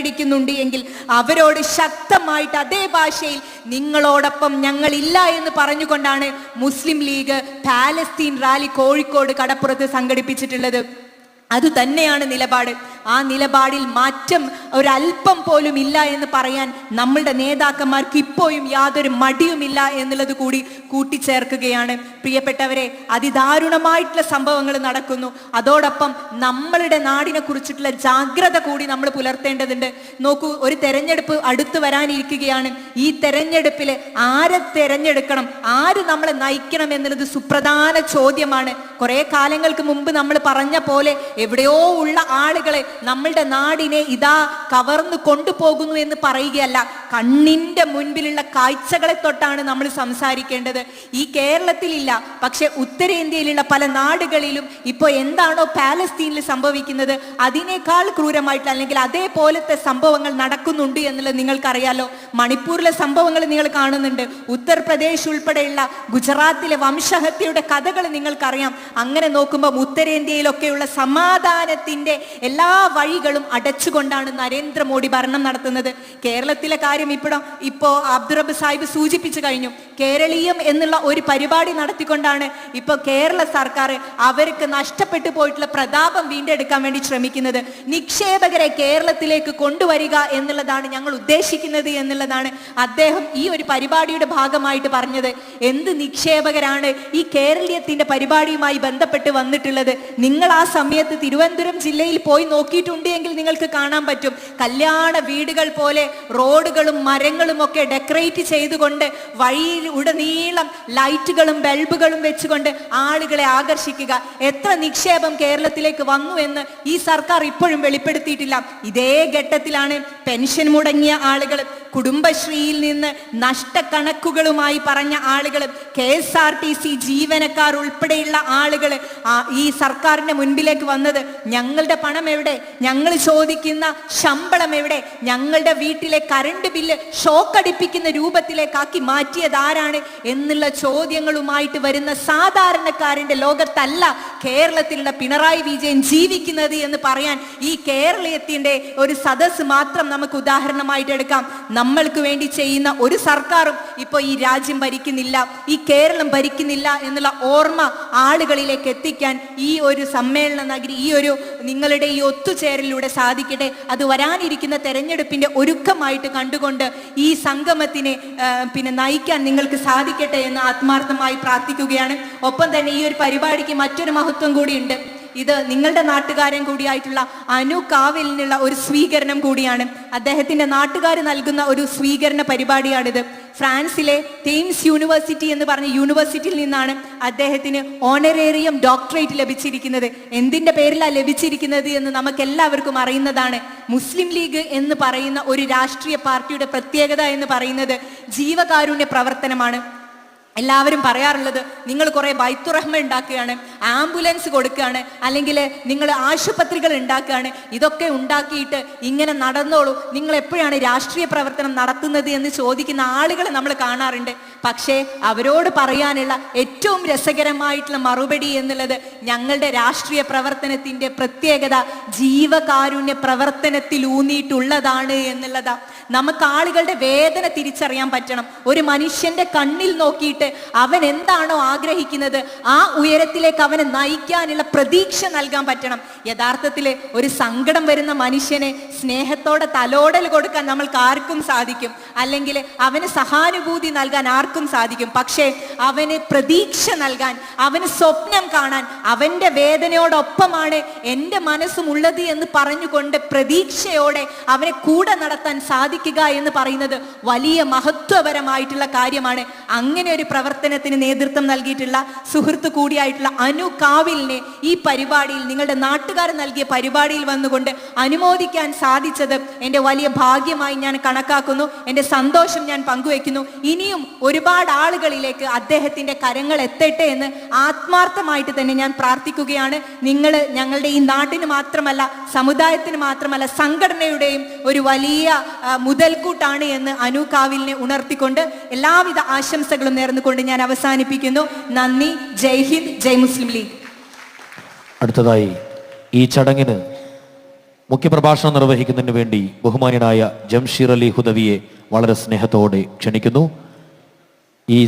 ടിക്കുന്നുണ്ട് എങ്കിൽ അവരോട് ശക്തമായിട്ട് അതേ ഭാഷയിൽ നിങ്ങളോടൊപ്പം ഞങ്ങളില്ല എന്ന് പറഞ്ഞുകൊണ്ടാണ് മുസ്ലിം ലീഗ് പാലസ്തീൻ റാലി കോഴിക്കോട് കടപ്പുറത്ത് സംഘടിപ്പിച്ചിട്ടുള്ളത്. അത് തന്നെയാണ് നിലപാട്. ആ നിലപാടിൽ മാറ്റം ഒരല്പം പോലും ഇല്ല എന്ന് പറയാൻ നമ്മളുടെ നേതാക്കന്മാർക്ക് ഇപ്പോഴും യാതൊരു മടിയുമില്ല എന്നുള്ളത് കൂടി കൂട്ടിച്ചേർക്കുകയാണ്. പ്രിയപ്പെട്ടവരെ, അതിദാരുണമായിട്ടുള്ള സംഭവങ്ങൾ നടക്കുന്നു. അതോടൊപ്പം നമ്മളുടെ നാടിനെ കുറിച്ചിട്ടുള്ള ജാഗ്രത കൂടി നമ്മൾ പുലർത്തേണ്ടതുണ്ട്. നോക്കൂ, ഒരു തെരഞ്ഞെടുപ്പ് അടുത്ത് വരാനിരിക്കുകയാണ്. ഈ തെരഞ്ഞെടുപ്പിൽ ആരെ തെരഞ്ഞെടുക്കണം, ആര് നമ്മളെ നയിക്കണം എന്നുള്ളത് സുപ്രധാന ചോദ്യമാണ്. കുറെ കാലങ്ങൾക്ക് മുമ്പ് നമ്മൾ പറഞ്ഞ പോലെ എവിടെയോ ഉള്ള ആളുകളെ നമ്മളുടെ നാടിനെ ഇതാ കവർന്നു കൊണ്ടുപോകുന്നു എന്ന് പറയുകയല്ല, കണ്ണിന്റെ മുൻപിലുള്ള കാഴ്ചകളെ തൊട്ടാണ് നമ്മൾ സംസാരിക്കേണ്ടത്. ഈ കേരളത്തിലില്ല, പക്ഷെ ഉത്തരേന്ത്യയിലുള്ള പല നാടുകളിലും ഇപ്പോൾ എന്താണോ പാലസ്തീനിൽ സംഭവിക്കുന്നത് അതിനേക്കാൾ ക്രൂരമായിട്ടുള്ള അല്ലെങ്കിൽ അതേപോലത്തെ സംഭവങ്ങൾ നടക്കുന്നുണ്ട് എന്നുള്ളത് നിങ്ങൾക്കറിയാലോ. മണിപ്പൂരിലെ സംഭവങ്ങൾ നിങ്ങൾ കാണുന്നുണ്ട്. ഉത്തർപ്രദേശ് ഉൾപ്പെടെയുള്ള ഗുജറാത്തിലെ വംശഹത്യയുടെ കഥകൾ നിങ്ങൾക്കറിയാം. അങ്ങനെ നോക്കുമ്പോൾ ഉത്തരേന്ത്യയിലൊക്കെയുള്ള സമാധാനത്തിന്റെ എല്ലാ വഴികളും അടച്ചുകൊണ്ടാണ് നരേന്ദ്രമോദി ഭരണം നടത്തുന്നത്. കേരളത്തിലെ കാര്യം ഇപ്പോ അബ്ദുറബ്ബ് സാഹിബ് സൂചിപ്പിച്ചു കഴിഞ്ഞു. കേരളീയം എന്നുള്ള ഒരു പരിപാടി നടത്തിക്കൊണ്ടാണ് ഇപ്പൊ കേരള സർക്കാർ അവർക്ക് നഷ്ടപ്പെട്ടു പോയിട്ടുള്ള പ്രതാപം വീണ്ടെടുക്കാൻ വേണ്ടി ശ്രമിക്കുന്നത്. നിക്ഷേപകരെ കേരളത്തിലേക്ക് കൊണ്ടുവരിക എന്നുള്ളതാണ് ഞങ്ങൾ ഉദ്ദേശിക്കുന്നത് എന്നുള്ളതാണ് അദ്ദേഹം ഈ ഒരു പരിപാടിയുടെ ഭാഗമായിട്ട് പറഞ്ഞത്. എന്ത് നിക്ഷേപകരാണ് ഈ കേരളീയത്തിന്റെ പരിപാടിയുമായി ബന്ധപ്പെട്ട് വന്നിട്ടുള്ളത്? നിങ്ങൾ ആ സമയത്ത് തിരുവനന്തപുരം ജില്ലയിൽ പോയി നോക്കിയിട്ടുണ്ട് എങ്കിൽ നിങ്ങൾക്ക് കാണാൻ പറ്റും. കല്യാണ വീടുകൾ പോലെ റോഡുകളും മരങ്ങളും ഒക്കെ ഡെക്കറേറ്റ് ചെയ്തുകൊണ്ട് വഴിയിൽ ഉടനീളം ലൈറ്റുകളും ബൾബുകളും വെച്ചുകൊണ്ട് ആളുകളെ ആകർഷിക്കുക. എത്ര നിക്ഷേപം കേരളത്തിലേക്ക് വന്നു എന്ന് ഈ സർക്കാർ ഇപ്പോഴും വെളിപ്പെടുത്തിയിട്ടില്ല. ഇതേ ഘട്ടത്തിലാണ് പെൻഷൻ മുടങ്ങിയ ആളുകൾ, കുടുംബശ്രീയിൽ നിന്ന് നഷ്ടക്കണക്കുകളുമായി പറഞ്ഞ ആളുകൾ, KSRTC ജീവനക്കാർ ഉൾപ്പെടെയുള്ള ആളുകൾ ഈ സർക്കാരിന്റെ മുൻപിലേക്ക് വന്നത്. ഞങ്ങളുടെ പണം എവിടെ? ഞങ്ങൾ ചോദിക്കുന്ന ശമ്പളം എവിടെ? ഞങ്ങളുടെ വീട്ടിലെ കറണ്ട് ബില്ല് ഷോക്കടിപ്പിക്കുന്ന രൂപത്തിലേക്കാക്കി മാറ്റിയത് ആരാണ് എന്നുള്ള ചോദ്യങ്ങളുമായിട്ട് വരുന്ന സാധാരണക്കാരന്റെ ലോകത്തല്ല കേരളത്തിലുള്ള പിണറായി വിജയൻ ജീവിക്കുന്നത് എന്ന് പറയാൻ ഈ കേരളീയത്തിന്റെ ഒരു സദസ്സ് മാത്രം നമുക്ക് ഉദാഹരണമായിട്ട് എടുക്കാം. നമ്മൾക്ക് വേണ്ടി ചെയ്യുന്ന ഒരു സർക്കാരും ഇപ്പൊ ഈ രാജ്യം ഭരിക്കുന്നില്ല, ഈ കേരളം ഭരിക്കുന്നില്ല എന്നുള്ള ഓർമ്മ ആളുകളിലേക്ക് എത്തിക്കാൻ ഈ ഒരു സമ്മേളന നഗരി, ഈ ഒരു നിങ്ങളുടെ ഈ ഒത്തുചേരലിലൂടെ സാധിക്കട്ടെ. അത് വരാനിരിക്കുന്ന തെരഞ്ഞെടുപ്പിന്റെ ഒരുക്കമായിട്ട് കണ്ടുകൊണ്ട് ഈ സംഗമത്തിനെ നയിക്കാൻ നിങ്ങൾക്ക് സാധിക്കട്ടെ എന്ന് ആത്മാർത്ഥമായി പ്രാർത്ഥിക്കുകയാണ്. ഒപ്പം തന്നെ ഈ ഒരു പരിപാടിക്ക് മറ്റൊരു മഹത്വം കൂടിയുണ്ട്. ഇത് നിങ്ങളുടെ നാട്ടുകാരൻ കൂടിയായിട്ടുള്ള അനു കാവിലിനുള്ള ഒരു സ്വീകരണം കൂടിയാണ്. അദ്ദേഹത്തിന്റെ നാട്ടുകാർ നൽകുന്ന ഒരു സ്വീകരണ പരിപാടിയാണിത്. ഫ്രാൻസിലെ തെയിംസ് യൂണിവേഴ്സിറ്റി എന്ന് പറഞ്ഞ യൂണിവേഴ്സിറ്റിയിൽ നിന്നാണ് അദ്ദേഹത്തിന് ഓണറേറിയം ഡോക്ടറേറ്റ് ലഭിച്ചിരിക്കുന്നത്. എന്തിന്റെ പേരിലാണ് ലഭിച്ചിരിക്കുന്നത് എന്ന് നമുക്ക് എല്ലാവർക്കും അറിയുന്നതാണ്. മുസ്ലിം ലീഗ് എന്ന് പറയുന്ന ഒരു രാഷ്ട്രീയ പാർട്ടിയുടെ പ്രത്യേകത എന്ന് പറയുന്നത് ജീവകാരുണ്യ പ്രവർത്തനമാണ്. എല്ലാവരും പറയാറുള്ളത്, നിങ്ങൾ കുറെ ബൈത്തുറഹ്മ ഉണ്ടാക്കുകയാണ്, ആംബുലൻസ് കൊടുക്കുകയാണ്, അല്ലെങ്കിൽ നിങ്ങൾ ആശുപത്രികൾ ഉണ്ടാക്കുകയാണ്. ഇതൊക്കെ ഉണ്ടാക്കിയിട്ട് ഇങ്ങനെ നടന്നോളൂ, നിങ്ങൾ എപ്പോഴാണ് രാഷ്ട്രീയ പ്രവർത്തനം നടത്തുന്നത് എന്ന് ചോദിക്കുന്ന ആളുകളെ നമ്മൾ കാണാറുണ്ട്. പക്ഷേ അവരോട് പറയാനുള്ള ഏറ്റവും രസകരമായിട്ടുള്ള മറുപടി എന്നുള്ളത് ഞങ്ങളുടെ രാഷ്ട്രീയ പ്രവർത്തനത്തിന്റെ പ്രത്യേകത ജീവകാരുണ്യ പ്രവർത്തനത്തിൽ ഊന്നിയിട്ടുള്ളതാണ് എന്നുള്ളതാ. നമുക്ക് ആളുകളുടെ വേദന തിരിച്ചറിയാൻ പറ്റണം. ഒരു മനുഷ്യന്റെ കണ്ണിൽ നോക്കിയിട്ട് അവൻ എന്താണോ ആഗ്രഹിക്കുന്നത് ആ ഉയരത്തിലേക്ക് അവനെ നയിക്കാനുള്ള പ്രതീക്ഷ നൽകാൻ പറ്റണം. യഥാർത്ഥത്തിൽ ഒരു സങ്കടം വരുന്ന മനുഷ്യനെ സ്നേഹത്തോടെ തലോടൽ കൊടുക്കാൻ നമ്മൾക്ക് ആർക്കും സാധിക്കും, അല്ലെങ്കിൽ അവന് സഹാനുഭൂതി നൽകാൻ ആർക്കും സാധിക്കും. പക്ഷേ അവന് പ്രതീക്ഷ നൽകാൻ, അവന് സ്വപ്നം കാണാൻ, അവന്റെ വേദനയോടൊപ്പമാണ് എൻ്റെ മനസ്സും ഉള്ളത് എന്ന് പറഞ്ഞുകൊണ്ട് പ്രതീക്ഷയോടെ അവനെ കൂടെ നടത്താൻ സാധിക്കുക എന്ന് പറയുന്നത് വലിയ മഹത്വപരമായിട്ടുള്ള കാര്യമാണ്. അങ്ങനെ ഒരു പ്രവർത്തനത്തിന് നേതൃത്വം നൽകിയിട്ടുള്ള സുഹൃത്ത് കൂടിയായിട്ടുള്ള അനു കാവിലിനെ ഈ പരിപാടിയിൽ, നിങ്ങളുടെ നാട്ടുകാർ നൽകിയ പരിപാടിയിൽ വന്നുകൊണ്ട് അനുമോദിക്കാൻ സാധിച്ചത് എൻ്റെ വലിയ ഭാഗ്യമായി ഞാൻ കണക്കാക്കുന്നു. എൻ്റെ സന്തോഷം ഞാൻ പങ്കുവെക്കുന്നു. ഇനിയും ഒരുപാട് ആളുകളിലേക്ക് അദ്ദേഹത്തിന്റെ കരങ്ങൾ എത്തട്ടെ എന്ന് ആത്മാർത്ഥമായിട്ട് തന്നെ ഞാൻ പ്രാർത്ഥിക്കുകയാണ്. നിങ്ങൾ ഞങ്ങളുടെ ഈ നാടിന് മാത്രമല്ല, സമുദായത്തിന് മാത്രമല്ല, സംഘടനയുടെയും ഒരു വലിയ മുതൽക്കൂട്ടാണ് എന്ന് അനു കാവിലിനെ ഉണർത്തിക്കൊണ്ട് എല്ലാവിധ ആശംസകളും നേർന്നുകൊണ്ട് ഞാൻ അവസാനിപ്പിക്കുന്നു. നന്ദി. ജയ് ഹിന്ദ്, ജയ് മുസ്ലിം ലീഗ്. അടുത്തതായി ഈ ചടങ്ങിന് മുഖ്യപ്രഭാഷണം നിർവഹിക്കുന്നതിന് വേണ്ടി ബഹുമാന്യനായ ജംഷീർ അലി ഹുദവിയെ വളരെ സ്നേഹത്തോടെ ക്ഷണിക്കുന്നു. ഈ